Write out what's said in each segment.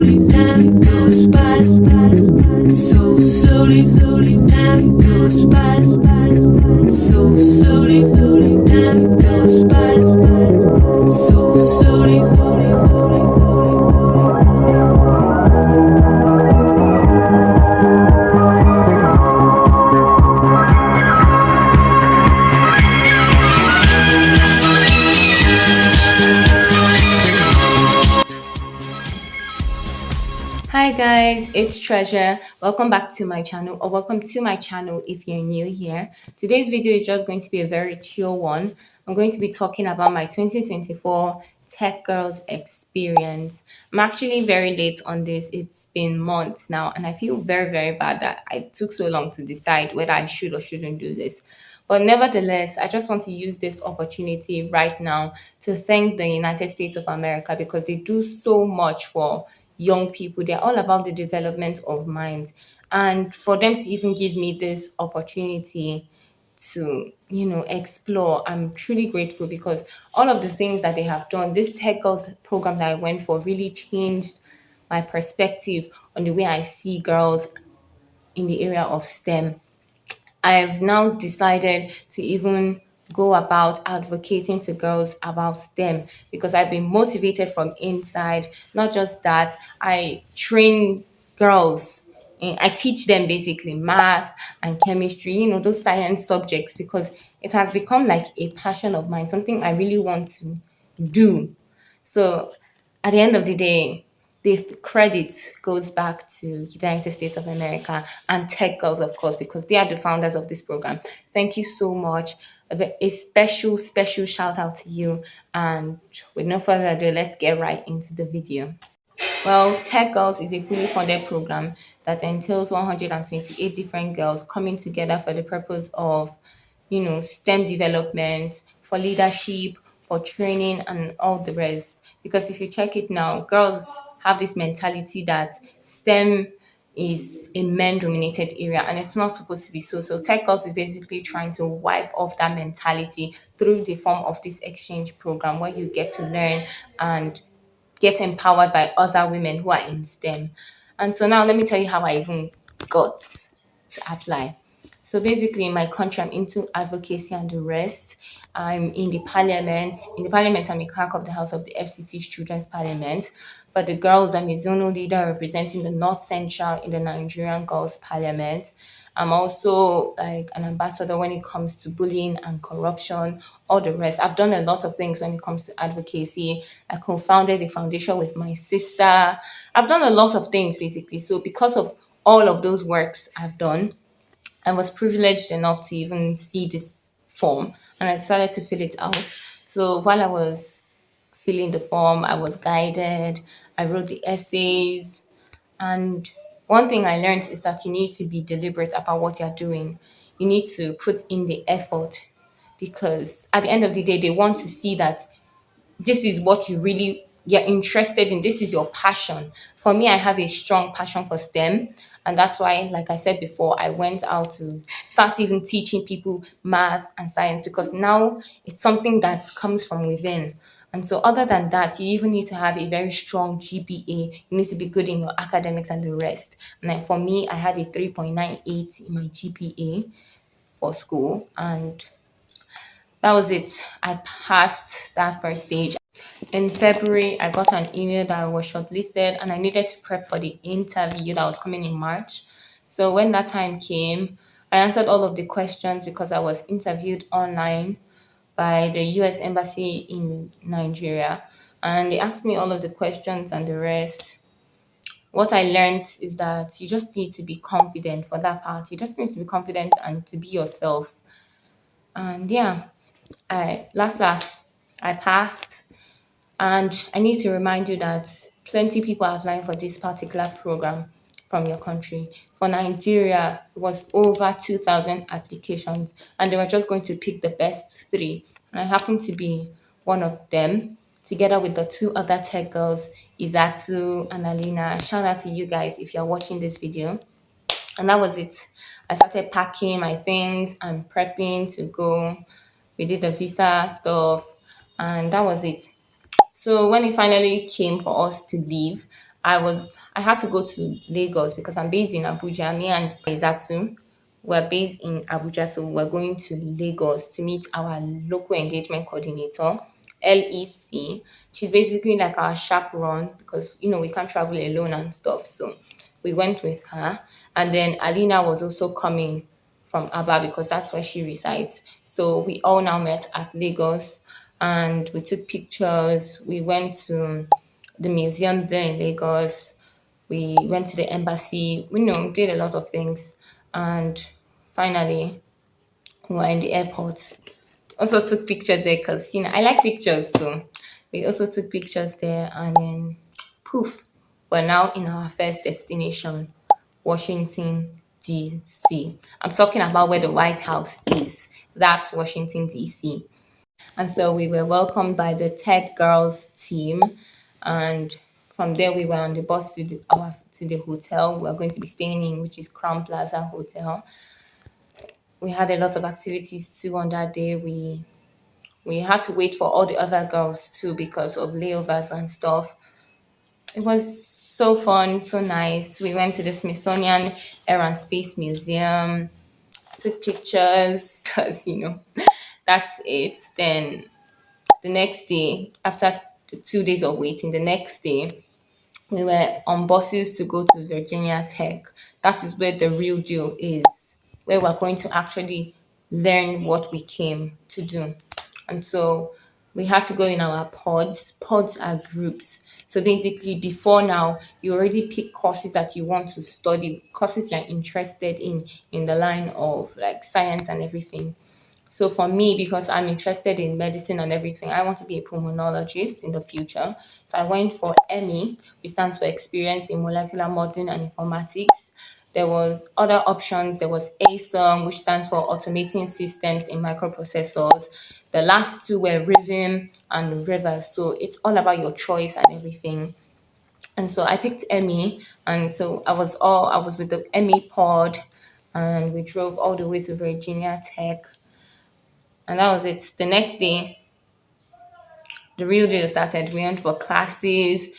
Time goes by so slowly, time goes by so slowly, time goes by so slowly. Hi guys, it's Treasure. Welcome back to my channel, or welcome to my channel if you're new here. Today's video is just going to be a very chill one. I'm going to be talking about my 2024 Tech Girls Experience. I'm actually very late on this. It's been months now, and I feel very, very bad that I took so long to decide whether I should or shouldn't do this. But nevertheless, I just want to use this opportunity right now to thank the United States of America because they do so much for young people. They're all about the development of minds. And for them to even give me this opportunity to, explore, I'm truly grateful because all of the things that they have done, this Tech Girls program that I went for really changed my perspective on the way I see girls in the area of STEM. I've now decided to even go about advocating to girls about STEM because I've been motivated from inside. Not just that, I train girls. I teach them basically math and chemistry, those science subjects because it has become like a passion of mine, something I really want to do. So at the end of the day, the credit goes back to United States of America and Tech Girls, of course, because they are the founders of this program. Thank you so much. A special, special shout out to you. And with no further ado, let's get right into the video. Well, Tech Girls is a fully funded program that entails 128 different girls coming together for the purpose of, STEM development, for leadership, for training, and all the rest. Because if you check it now, girls have this mentality that STEM is a men dominated area and it's not supposed to be so. So Tech Girls is basically trying to wipe off that mentality through the form of this exchange program where you get to learn and get empowered by other women who are in STEM. And so now let me tell you how I even got to apply. So basically, in my country, I'm into advocacy and the rest. I'm in the parliament. In the parliament, I'm a clerk of the House of the FCT's Children's Parliament. For the girls, I'm a zonal leader representing the North Central in the Nigerian Girls Parliament. I'm also like an ambassador when it comes to bullying and corruption, all the rest. I've done a lot of things when it comes to advocacy. I co-founded a foundation with my sister. I've done a lot of things basically. So because of all of those works I've done, I was privileged enough to even see this form and I decided to fill it out. So while I was filling the form, I was guided, I wrote the essays, and one thing I learned is that you need to be deliberate about what you're doing. You need to put in the effort because at the end of the day, they want to see that this is what you really you're interested in. This is your passion. For me, I have a strong passion for STEM. And that's why, like I said before, I went out to start even teaching people math and science because now it's something that comes from within. And so, other than that, you even need to have a very strong GPA. You need to be good in your academics and the rest. And like for me, I had a 3.98 in my GPA for school, and that was it. I passed that first stage. In February, I got an email that I was shortlisted and I needed to prep for the interview that was coming in March. So when that time came, I answered all of the questions because I was interviewed online by the US Embassy in Nigeria. And they asked me all of the questions and the rest. What I learned is that you just need to be confident for that part. You just need to be confident and to be yourself. And yeah, last, I passed. And I need to remind you that plenty people are applying for this particular program from your country. For Nigeria, it was over 2,000 applications, and they were just going to pick the best three. And I happened to be one of them, together with the two other tech girls, Izatu and Alina. Shout out to you guys if you're watching this video. And that was it. I started packing my things and prepping to go. We did the visa stuff, and that was it. So when it finally came for us to leave, I had to go to Lagos because I'm based in Abuja. Me and Izatu we're based in Abuja, so we're going to Lagos to meet our local engagement coordinator, LEC. She's basically like our chaperone because we can't travel alone and stuff. So we went with her, and then Alina was also coming from Aba because that's where she resides. So we all now met at Lagos, and we took pictures. We went to the museum there in Lagos. We went to the embassy, did a lot of things. And finally, we were in the airport. Also took pictures there because, I like pictures. So we also took pictures there. And then, poof, we're now in our first destination, Washington, D.C. I'm talking about where the White House is. That's Washington, D.C. And so we were welcomed by the Tech Girls team. And from there, we were on the bus to the hotel we're going to be staying in, which is Crown Plaza Hotel. We had a lot of activities too on that day. We had to wait for all the other girls too because of layovers and stuff. It was so fun, so nice. We went to the Smithsonian Air and Space Museum, took pictures, because that's it. Then the next day, after the 2 days of waiting, the next day we were on buses to go to Virginia Tech. That is where the real deal is, where we're going to actually learn what we came to do. And so we had to go in our pods. Pods are groups. So basically, before now, you already pick courses that you want to study, courses you're interested in the line of like science and everything. So for me, because I'm interested in medicine and everything, I want to be a pulmonologist in the future. So I went for ME, which stands for Experience in Molecular Modeling and Informatics. There was other options. There was ASOM, which stands for Automating Systems in Microprocessors. The last two were Rhythm and River. So it's all about your choice and everything. And so I picked ME, and so I was with the ME pod, and we drove all the way to Virginia Tech, and that was it. The next day, the real deal started. We went for classes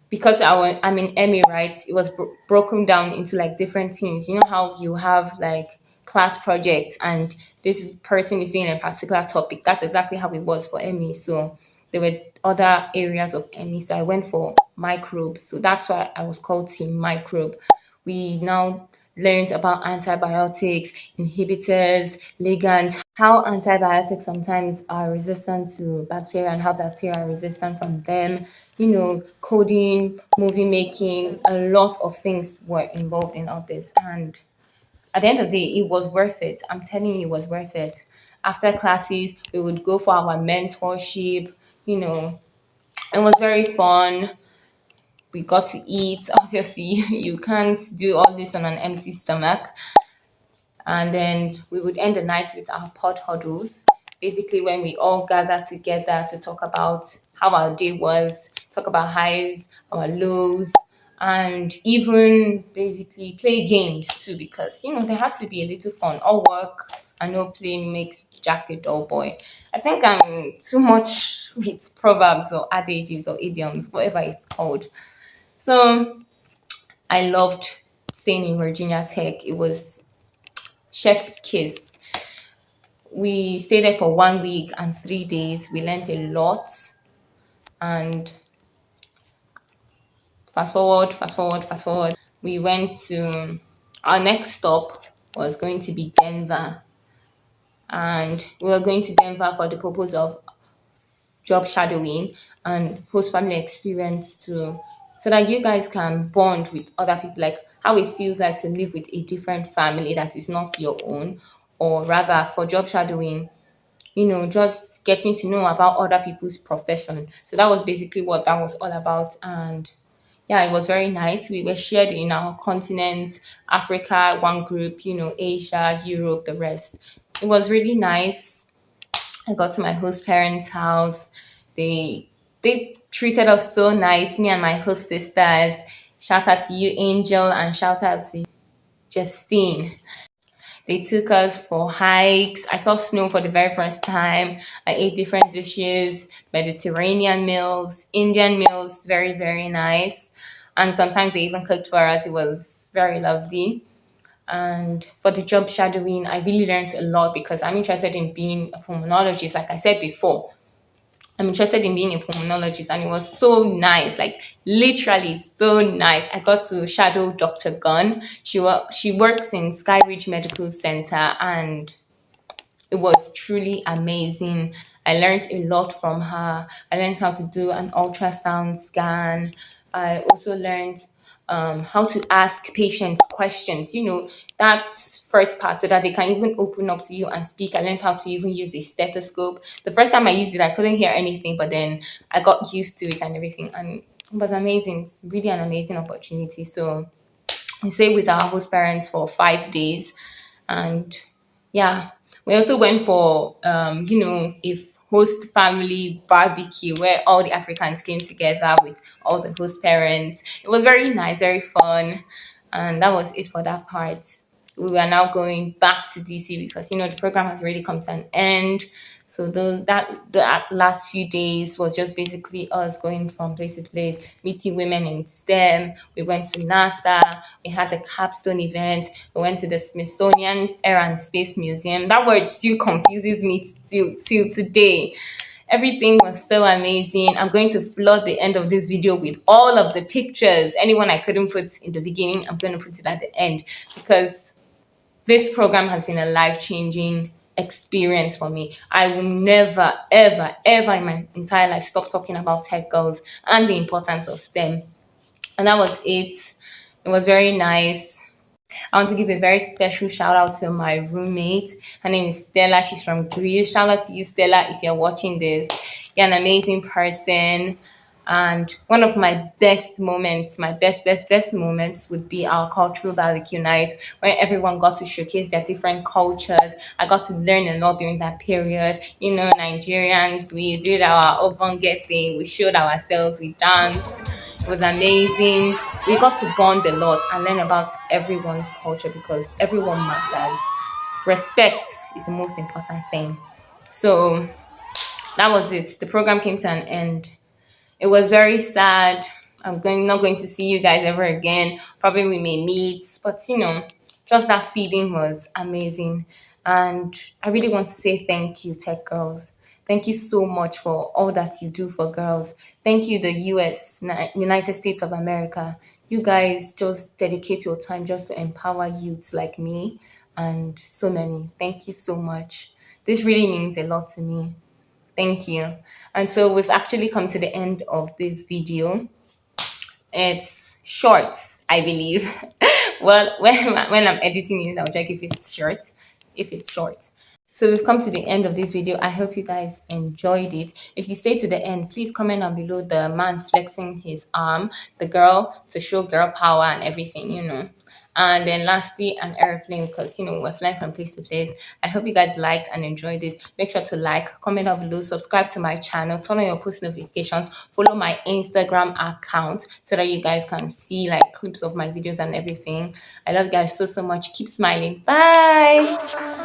because I'm in MA, right? It was broken down into like different teams. You know how you have like class projects, and this person is doing a particular topic. That's exactly how it was for ME. So there were other areas of ME. So I went for microbe. So that's why I was called Team Microbe. We now learned about antibiotics, inhibitors, ligands, how antibiotics sometimes are resistant to bacteria and how bacteria are resistant from them, coding, movie making, a lot of things were involved in all this. And at the end of the day, it was worth it. I'm telling you, it was worth it. After classes, we would go for our mentorship, you know, it was very fun. We got to eat. Obviously, you can't do all this on an empty stomach. And then we would end the night with our pod huddles, basically when we all gather together to talk about how our day was, talk about highs, our lows, and even basically play games too, because there has to be a little fun. All work and no play makes Jack a dull boy. I think I'm too much with proverbs or adages or idioms, whatever it's called. So I loved staying in Virginia Tech. It was chef's kiss. We stayed there for 1 week and 3 days. We learned a lot. And fast forward. We went to our next stop was going to be Denver. And we were going to Denver for the purpose of job shadowing and host family experience too, so that you guys can bond with other people, like how it feels like to live with a different family that is not your own, or rather for job shadowing, just getting to know about other people's profession. So that was basically what that was all about. And yeah, it was very nice. We were shared in our continents, Africa, one group, Asia, Europe, the rest. It was really nice. I got to my host parents' house. They treated us so nice, me and my host sisters. Shout out to you, Angel, and shout out to Justine. They took us for hikes. I saw snow for the very first time. I ate different dishes, Mediterranean meals, Indian meals, very, very nice. And sometimes they even cooked for us. It was very lovely. And for the job shadowing, I really learned a lot because I'm interested in being a pulmonologist, like I said before. I'm interested in being a pulmonologist, and it was so nice, like literally so nice. I got to shadow Dr. Gunn. She works in Skyridge Medical Center, and it was truly amazing. I learned a lot from her. I learned how to do an ultrasound scan. I also learned how to ask patients questions, that first part, so that they can even open up to you and speak. I learned how to even use a stethoscope. The first time I used it, I couldn't hear anything, but then I got used to it and everything. And it was amazing. It's really an amazing opportunity. So we stayed with our host parents for 5 days, and yeah, we also went for a host family barbecue where all the Africans came together with all the host parents. It was very nice, very fun, and that was it for that part. We are now going back to DC because the program has already come to an end. So that last few days was just basically us going from place to place, meeting women in STEM. We went to NASA. We had the capstone event. We went to the Smithsonian Air and Space Museum. That word still confuses me still till today. Everything was so amazing. I'm going to flood the end of this video with all of the pictures. Anyone I couldn't put in the beginning, I'm going to put it at the end because this program has been a life-changing experience for me. I will never, ever, ever in my entire life stop talking about tech girls and the importance of STEM. And that was it. It was very nice. I want to give a very special shout out to my roommate. Her name is Stella. She's from Greece. Shout out to you, Stella, if you're watching this. You're an amazing person. And one of my best moments, my best moments would be our cultural barbecue night where everyone got to showcase their different cultures. I got to learn a lot during that period. Nigerians, we did our Obonge thing. We showed ourselves. We danced. It was amazing. We got to bond a lot and learn about everyone's culture because everyone matters. Respect is the most important thing. So that was it. The program came to an end. It was very sad. Not going to see you guys ever again. Probably we may meet, but just that feeling was amazing. And I really want to say thank you, Tech Girls. Thank you so much for all that you do for girls. Thank you, the United States of America. You guys just dedicate your time just to empower youths like me and so many. Thank you so much. This really means a lot to me. Thank you. And so we've actually come to the end of this video. It's short, I believe. Well, when I'm editing it, I'll check if it's short. If it's short. So we've come to the end of this video. I hope you guys enjoyed it. If you stay to the end, please comment down below the man flexing his arm, the girl to show girl power and everything. And then lastly, an airplane because we're flying from place to place. I hope you guys liked and enjoyed this. Make sure to like, comment down below, subscribe to my channel, turn on your post notifications, follow my Instagram account so that you guys can see like clips of my videos and everything. I love you guys so much. Keep smiling. Bye.